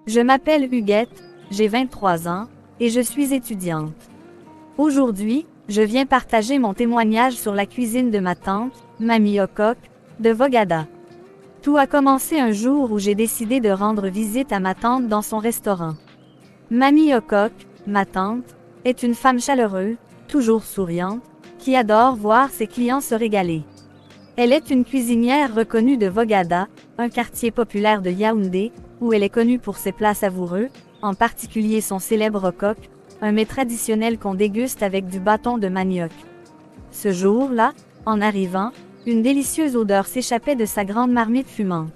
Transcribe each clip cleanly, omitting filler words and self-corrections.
Je m'appelle Huguette, j'ai 23 ans, et je suis étudiante. Aujourd'hui, je viens partager mon témoignage sur la cuisine de ma tante, Mamie Ocoque, de Vogada. Tout a commencé un jour où j'ai décidé de rendre visite à ma tante dans son restaurant. Mamie Ocoque, ma tante, est une femme chaleureuse, toujours souriante, qui adore voir ses clients se régaler. Elle est une cuisinière reconnue de Vogada, un quartier populaire de Yaoundé, où elle est connue pour ses plats savoureux, en particulier son célèbre coq, un mets traditionnel qu'on déguste avec du bâton de manioc. Ce jour-là, en arrivant, une délicieuse odeur s'échappait de sa grande marmite fumante.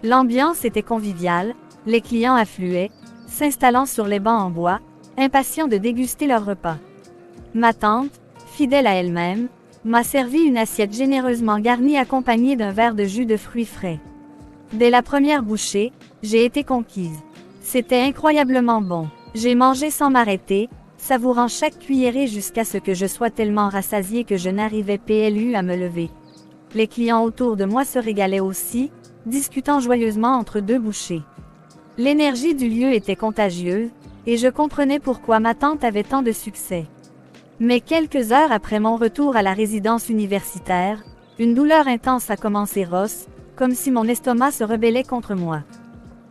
L'ambiance était conviviale, les clients affluaient, s'installant sur les bancs en bois, impatients de déguster leur repas. Ma tante, fidèle à elle-même, m'a servi une assiette généreusement garnie accompagnée d'un verre de jus de fruits frais. Dès la première bouchée, j'ai été conquise. C'était incroyablement bon. J'ai mangé sans m'arrêter, savourant chaque cuillerée jusqu'à ce que je sois tellement rassasiée que je n'arrivais plus à me lever. Les clients autour de moi se régalaient aussi, discutant joyeusement entre deux bouchées. L'énergie du lieu était contagieuse, et je comprenais pourquoi ma tante avait tant de succès. Mais quelques heures après mon retour à la résidence universitaire, une douleur intense a commencé rosse, comme si mon estomac se rebellait contre moi.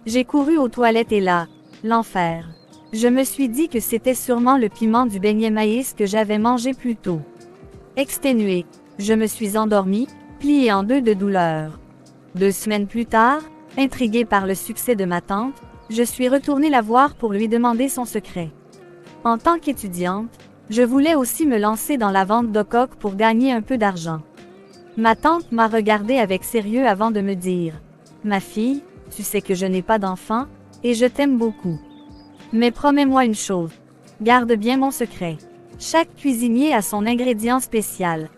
J'ai couru aux toilettes et là, l'enfer. Je me suis dit que c'était sûrement le piment du beignet maïs que j'avais mangé plus tôt. Exténuée, je me suis endormie, pliée en deux de douleur. 2 semaines plus tard, intriguée par le succès de ma tante, je suis retournée la voir pour lui demander son secret. En tant qu'étudiante, je voulais aussi me lancer dans la vente d'Ocoque pour gagner un peu d'argent. Ma tante m'a regardée avec sérieux avant de me dire « Ma fille, tu sais que je n'ai pas d'enfant, et je t'aime beaucoup. Mais promets-moi une chose, garde bien mon secret. Chaque cuisinier a son ingrédient spécial. »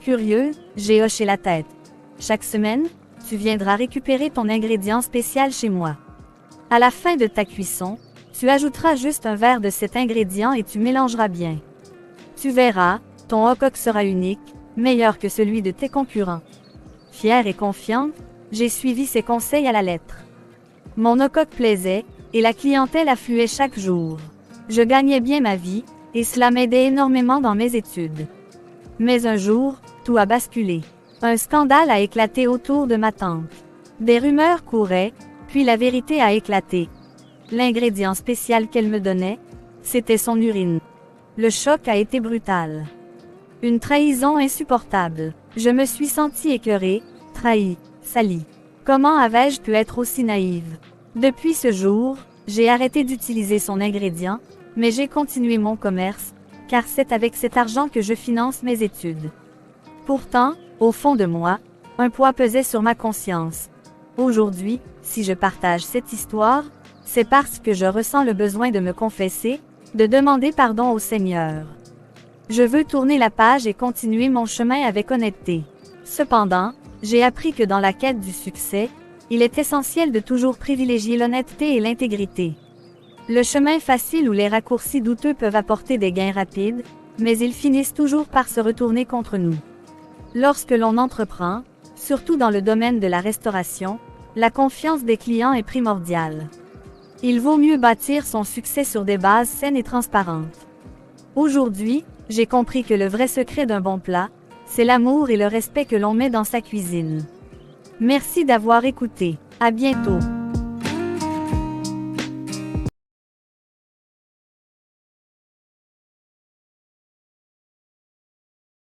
Curieuse, j'ai hoché la tête. « Chaque semaine, tu viendras récupérer ton ingrédient spécial chez moi. À la fin de ta cuisson, tu ajouteras juste un verre de cet ingrédient et tu mélangeras bien. Tu verras, ton Ocoque sera unique, meilleur que celui de tes concurrents. » Fière et confiante, j'ai suivi ses conseils à la lettre. Mon Ocoque plaisait, et la clientèle affluait chaque jour. Je gagnais bien ma vie, et cela m'aidait énormément dans mes études. Mais un jour, tout a basculé. Un scandale a éclaté autour de ma tante. Des rumeurs couraient, puis la vérité a éclaté. L'ingrédient spécial qu'elle me donnait, c'était son urine. Le choc a été brutal. Une trahison insupportable. Je me suis sentie écœurée, trahie, salie. Comment avais-je pu être aussi naïve? Depuis ce jour, j'ai arrêté d'utiliser son ingrédient, mais j'ai continué mon commerce, car c'est avec cet argent que je finance mes études. Pourtant, au fond de moi, un poids pesait sur ma conscience. Aujourd'hui, si je partage cette histoire, c'est parce que je ressens le besoin de me confesser, de demander pardon au Seigneur. Je veux tourner la page et continuer mon chemin avec honnêteté. Cependant, j'ai appris que dans la quête du succès, il est essentiel de toujours privilégier l'honnêteté et l'intégrité. Le chemin facile ou les raccourcis douteux peuvent apporter des gains rapides, mais ils finissent toujours par se retourner contre nous. Lorsque l'on entreprend, surtout dans le domaine de la restauration, la confiance des clients est primordiale. Il vaut mieux bâtir son succès sur des bases saines et transparentes. Aujourd'hui, j'ai compris que le vrai secret d'un bon plat, c'est l'amour et le respect que l'on met dans sa cuisine. Merci d'avoir écouté. À bientôt.